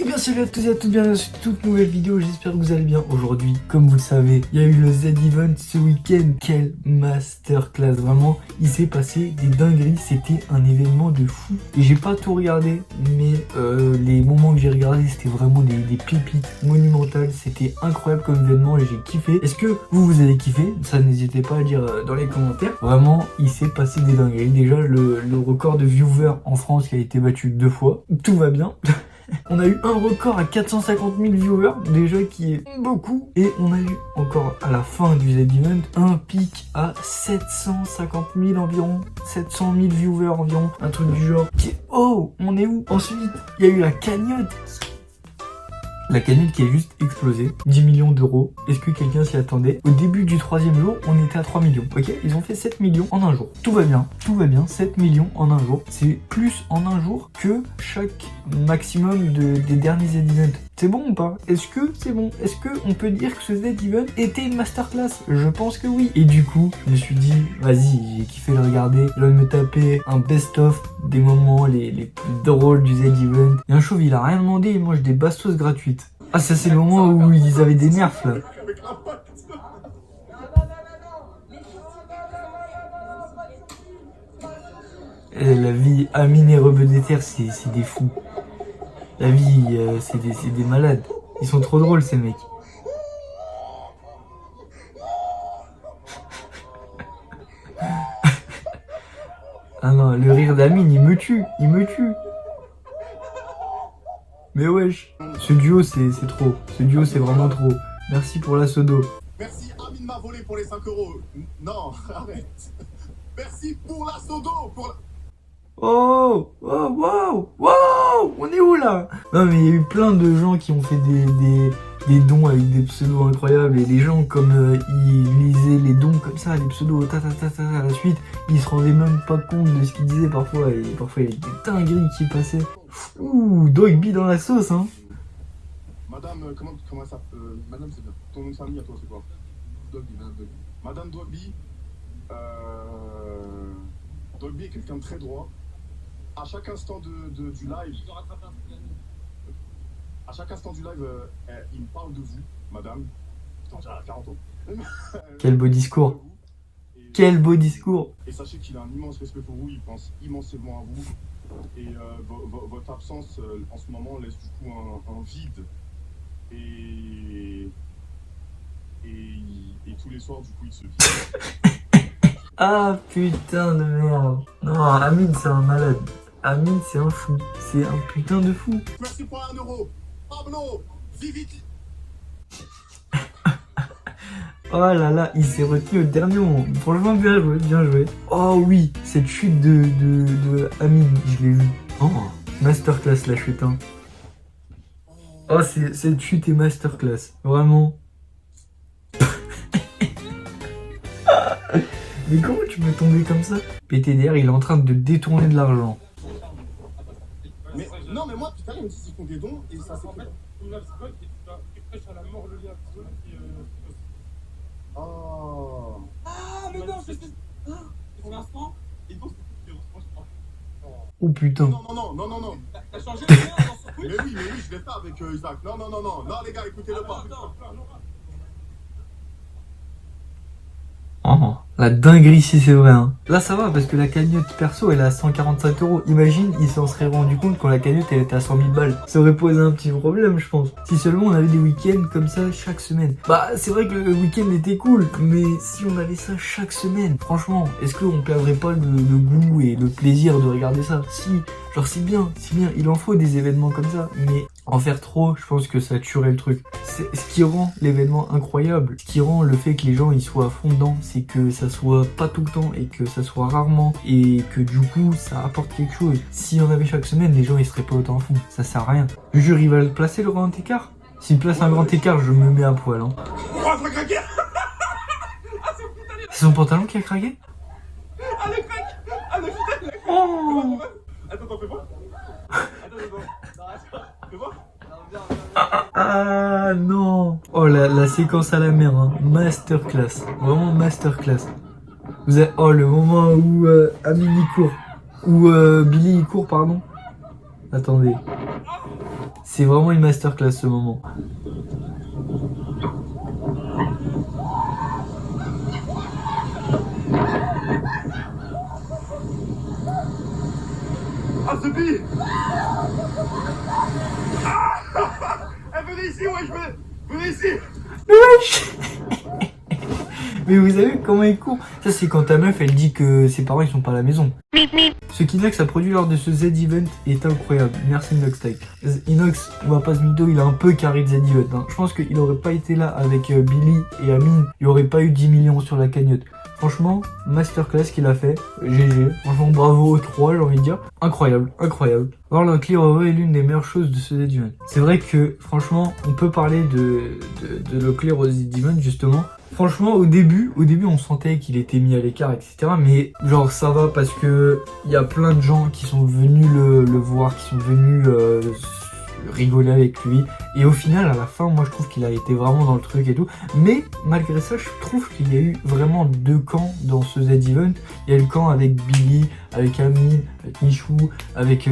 Et bien salut à tous et à toutes, bienvenue sur toute nouvelle vidéo, j'espère que vous allez bien. Aujourd'hui, comme vous le savez, il y a eu le Z-Event ce week-end. Quelle masterclass, vraiment, il s'est passé des dingueries, c'était un événement de fou. Et j'ai pas tout regardé, mais les moments que j'ai regardé, c'était vraiment des pépites monumentales. C'était incroyable comme événement et j'ai kiffé. Est-ce que vous avez kiffé? Ça, n'hésitez pas à dire dans les commentaires. Vraiment, il s'est passé des dingueries. Déjà, le record de viewers en France qui a été battu 2 fois. Tout va bien. On a eu un record à 450 000 viewers, déjà qui est beaucoup. Et on a eu encore à la fin du Z-Event un pic à 750 000 environ, 700 000 viewers environ, un truc du genre. Oh, on est où? Ensuite, il y a eu la cagnotte. La cagnotte qui a juste explosé, 10 millions d'euros. Est-ce que quelqu'un s'y attendait? Au début du 3e jour, on était à 3 millions. Ok, ils ont fait 7 millions en un jour. Tout va bien, 7 millions en un jour. C'est plus en un jour que chaque maximum des derniers Z-Events. C'est bon ou pas? Est-ce que c'est bon? Est-ce qu'on peut dire que ce Z-Event était une masterclass? Je pense que oui. Et du coup, je me suis dit, vas-y, j'ai kiffé le regarder. Je vais me taper un best-of des moments les plus drôles du Z-Event. Et un chauve, il a rien demandé, il mange des bastos gratuites. Ah, ça c'est le moment où ils avaient des nerfs là. Et la vie, Amine et Rebeu des Terres, c'est des fous. La vie, c'est des malades. Ils sont trop drôles ces mecs. Ah non, le rire d'Amine, il me tue, il me tue. Mais wesh, ce duo c'est trop, ce duo c'est vraiment trop. Merci pour la sodo. Merci, Amine m'a volé pour les 5 euros. Non, arrête. Merci pour la sodo. Oh, oh, wow, wow, on est où là? Non mais il y a eu plein de gens qui ont fait des dons avec des pseudos incroyables. Et les gens comme ils lisaient les dons comme ça, les pseudos à la suite, ils se rendaient même pas compte de ce qu'ils disaient parfois. Et parfois il y a des dingueries qui passaient. Ouh, Dogby dans la sauce hein. Madame, comment ça Madame, c'est bien. Ton nom de famille à toi, c'est quoi? Dogby, Madame Dogby. Madame Dogby, Dogby est quelqu'un de très droit. À chaque instant du live, à chaque instant du live, il me parle de vous, madame. Putain, j'ai 40 ans. Quel beau discours. Quel beau discours. Et sachez qu'il a un immense respect pour vous, il pense immensément à vous. Et votre absence en ce moment laisse du coup un vide. Et tous les soirs, du coup, il se vide. Ah putain de merde. Non, Amine c'est un malade. Amine c'est un fou. C'est un putain de fou. Merci pour 1 euro. Pablo, vivite. Oh là là, il s'est retenu au dernier moment. Franchement, bien joué, bien joué. Oh oui, cette chute de Amine, je l'ai vu. Oh, masterclass la chute, hein. Oh, cette chute est masterclass. Vraiment. Mais comment tu peux tomber comme ça? PTDR, il est en train de détourner de l'argent. Mais non, mais moi, putain, même si ils font des dons, et ça c'est fait. Oh. Ah, mais non, c'est... Pour l'instant, et donc, Oh putain. Non. t'as changé le lien dans son truc. Mais oui, je vais faire avec Isaac. Non, les gars, écoutez-le pas. Oh, la dinguerie si c'est vrai hein. Là ça va parce que la cagnotte perso elle est à 145 euros. Imagine il s'en serait rendu compte quand la cagnotte elle était à 100 000 balles. Ça aurait posé un petit problème je pense. Si seulement on avait des week-ends comme ça chaque semaine. Bah c'est vrai que le week-end était cool. Mais si on avait ça chaque semaine, franchement, est-ce qu'on perdrait pas le goût et le plaisir de regarder ça? Si, genre c'est bien, il en faut des événements comme ça. Mais en faire trop, je pense que ça tuerait le truc. C'est ce qui rend l'événement incroyable. Ce qui rend le fait que les gens ils soient à fond dedans, c'est que ça soit pas tout le temps et que ça soit rarement et que du coup ça apporte quelque chose. Si y en avait chaque semaine, les gens ils seraient pas autant à fond. Ça sert à rien. Je jure, il va le placer le grand écart. S'il place un grand écart, je me mets à poil. Hein. Oh, ça a craqué. C'est son pantalon qui a craqué? Ah, le crack. Ah, le putain. Oh. Attends, fais voir. Fais voir. Ah non. Oh la séquence à la mer, hein. Masterclass. Vraiment masterclass. Vous avez... Oh le moment où Amine y court. Où Billy y court, pardon. Attendez. C'est vraiment une masterclass ce moment. Ah, Sophie! Venez ici, ouais, venez ici! Mais vous savez comment il court? Ça c'est quand ta meuf elle dit que ses parents ils sont pas à la maison. Ce qu'Inox a produit lors de ce Z-Event est incroyable. Merci Inox Tech. Inox, on va pas se mytho, il a un peu carré le Z-Event. Hein. Je pense qu'il aurait pas été là avec Billy et Amine, il aurait pas eu 10 millions sur la cagnotte. Franchement, masterclass qu'il a fait, GG. Franchement, bravo aux trois, j'ai envie de dire. Incroyable, incroyable. Alors, le Clear Over est l'une des meilleures choses de ce Z-Event. C'est vrai que, franchement, on peut parler de le Clear Over Z-Event, justement. Franchement, au début, on sentait qu'il était mis à l'écart, etc. Mais genre, ça va parce que il y a plein de gens qui sont venus le voir, qui sont venus rigoler avec lui. Et au final, à la fin, moi, je trouve qu'il a été vraiment dans le truc et tout. Mais malgré ça, je trouve qu'il y a eu vraiment deux camps dans ce Z-Event. Il y a le camp avec Billy, avec Amine, avec Michou, avec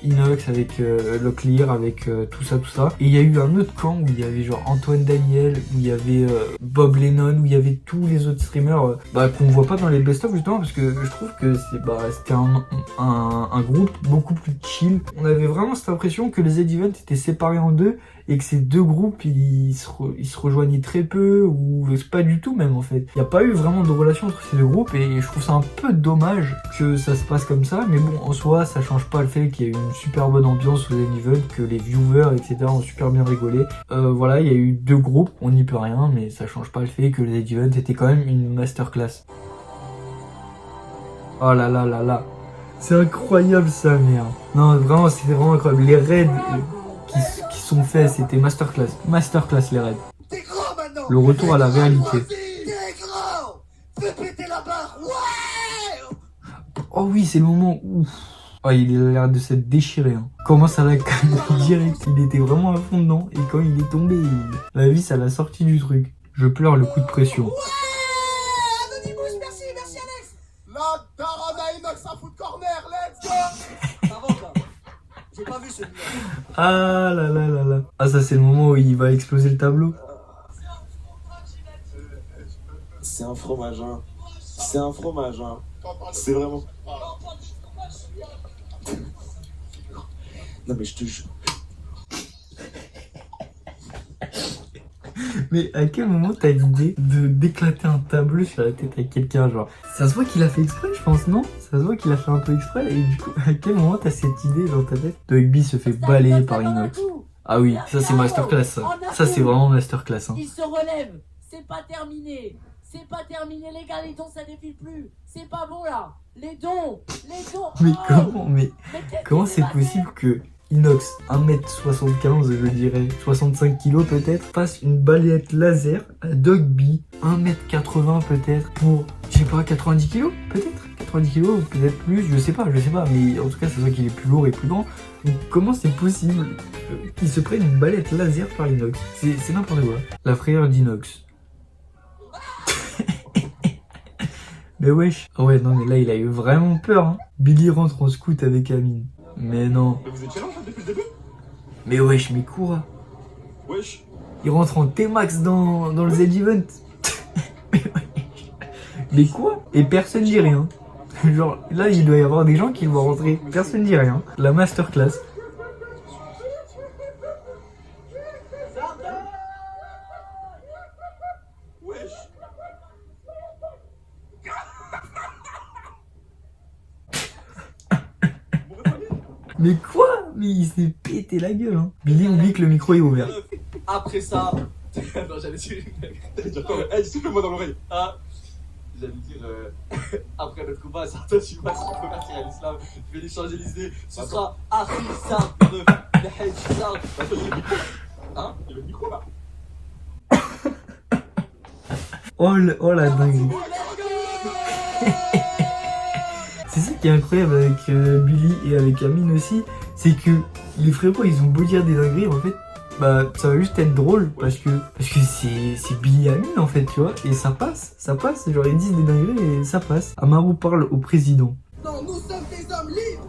Inox, avec Locklear, avec tout ça. Et il y a eu un autre camp où il y avait genre Antoine Daniel, où il y avait Bob Lennon, où il y avait tous les autres streamers qu'on voit pas dans les best-of justement parce que je trouve que c'était un groupe beaucoup plus chill. On avait vraiment cette impression que les Z-Event étaient séparés en deux et que ces deux groupes ils se rejoignaient très peu ou pas du tout même en fait. Il n'y a pas eu vraiment de relation entre ces deux groupes et je trouve ça un peu dommage que ça se passe comme ça, mais bon en soi ça change pas le fait qu'il y a eu une super bonne ambiance au Z-Event, que les viewers etc ont super bien rigolé. Voilà, il y a eu deux groupes, on n'y peut rien, mais ça change pas le fait que le Z-Event était quand même une masterclass. Oh là là là là, c'est incroyable ça merde. Non vraiment c'était vraiment incroyable, les raids qui sont faits c'était masterclass les raids. Le retour à la réalité. Oh oui, c'est le moment où... Oh, il a l'air de s'être déchiré. Hein. Comment ça l'a calmé direct. Il était vraiment à fond dedans. Et quand il est tombé, la vis, ça l'a sorti du truc. Je pleure le coup de pression. Ouais, Anonymous, merci Alex. La Darana Inox à foot corner, let's go! Ça va, ça. J'ai pas vu celui-là. Ah là là là là. Ah ça c'est le moment où il va exploser le tableau. C'est un fromage, hein. C'est un fromage, hein. C'est vraiment... Non mais je te jure. Mais à quel moment t'as l'idée d'éclater un tableau sur la tête à quelqu'un, genre? Ça se voit qu'il a fait exprès, je pense, non? Ça se voit qu'il a fait un peu exprès, et du coup, à quel moment t'as cette idée dans ta tête? Dogby se fait balayer par Inox. Ah oui, ça c'est masterclass, ça. Ça c'est vraiment masterclass, hein. Il se relève, c'est pas terminé. C'est pas terminé les gars, les dons ça défile plus. C'est pas bon là. Les dons. Mais Oh. comment c'est possible que Inox, 1m75 je dirais, 65 kg peut-être, fasse une balayette laser à Dogby, 1m80 peut-être, pour, je sais pas, 90 kg peut-être 90 kg ou peut-être plus, je sais pas, mais en tout cas ça se voit qu'il est plus lourd et plus grand. Donc comment c'est possible qu'il se prenne une balayette laser par Inox? C'est n'importe quoi. La frayeur d'Inox. Mais wesh. Oh ouais, non mais là il a eu vraiment peur, hein. Billy rentre en scout avec Amine. Mais non. Mais vous étiez là en fait depuis le début? Mais wesh, mais quoi? Wesh. Il rentre en T-Max dans le Z-Event. Mais wesh. Mais quoi? Et personne dit rien. Genre là il doit y avoir des gens qui vont rentrer. Personne dit rien. La masterclass. Wesh. Mais quoi? Mais il s'est pété la gueule, hein. Billy oublie que le micro est ouvert. Après ça... non, j'allais dire une blague. Eh, dis-le-moi dans l'oreille. Ah, j'allais dire... après notre combat, certains tu vas se convertir à l'islam. Je vais lui changer l'idée. Ce sera Akhi Sarr de Haït Sarr. Hein? Il y a le micro là. Oh la dinguerie. C'est ça qui est incroyable avec Billy et avec Amine aussi, c'est que les frérots ils ont beau dire des dingueries, en fait, bah ça va juste être drôle parce que c'est Billy et Amine en fait, tu vois, et ça passe, genre ils disent des dingueries et ça passe. Amaru parle au président. Non, nous sommes des hommes libres.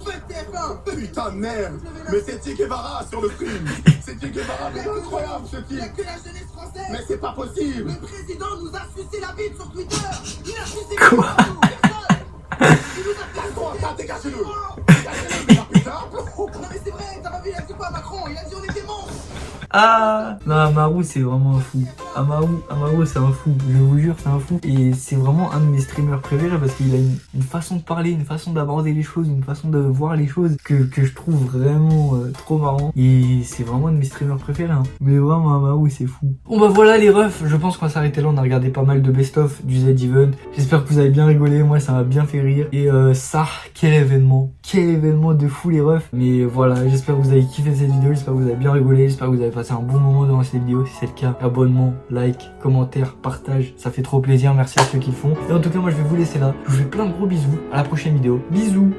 Faites tes fins Putain de merde. Mais c'est Che Guevara sur le film. C'est Che Guevara, mais incroyable ce film. Il n'y a que la jeunesse française. Mais c'est pas possible. Le président nous a sucé la bite sur Twitter. Il a sucé Quoi? Il nous a fait Toi, ça, dégagez-le. Dégagez-le, mais la putain. Non mais c'est vrai, t'as pas vu, il a dit quoi Macron? Il a dit on était monstres. Ah non, Amaru c'est vraiment un fou. Amaru c'est un fou, je vous jure c'est un fou. Et c'est vraiment un de mes streamers préférés parce qu'il a une façon de parler, une façon d'aborder les choses, une façon de voir les choses que je trouve vraiment trop marrant. Et c'est vraiment un de mes streamers préférés hein. Mais vraiment Amaru c'est fou. Bon bah voilà les refs, je pense qu'on va s'arrêter là, on a regardé pas mal de best-of du Z-Event. J'espère que vous avez bien rigolé, moi ça m'a bien fait rire. Et ça, quel événement de fou les refs. Mais voilà, j'espère que vous avez kiffé cette vidéo, j'espère que vous avez bien rigolé, j'espère que vous avez passé un bon moment devant cette vidéo. Si c'est le cas, abonnement, like, commentaire, partage, ça fait trop plaisir, merci à ceux qui le font. Et en tout cas moi je vais vous laisser là, je vous fais plein de gros bisous, à la prochaine vidéo, bisous.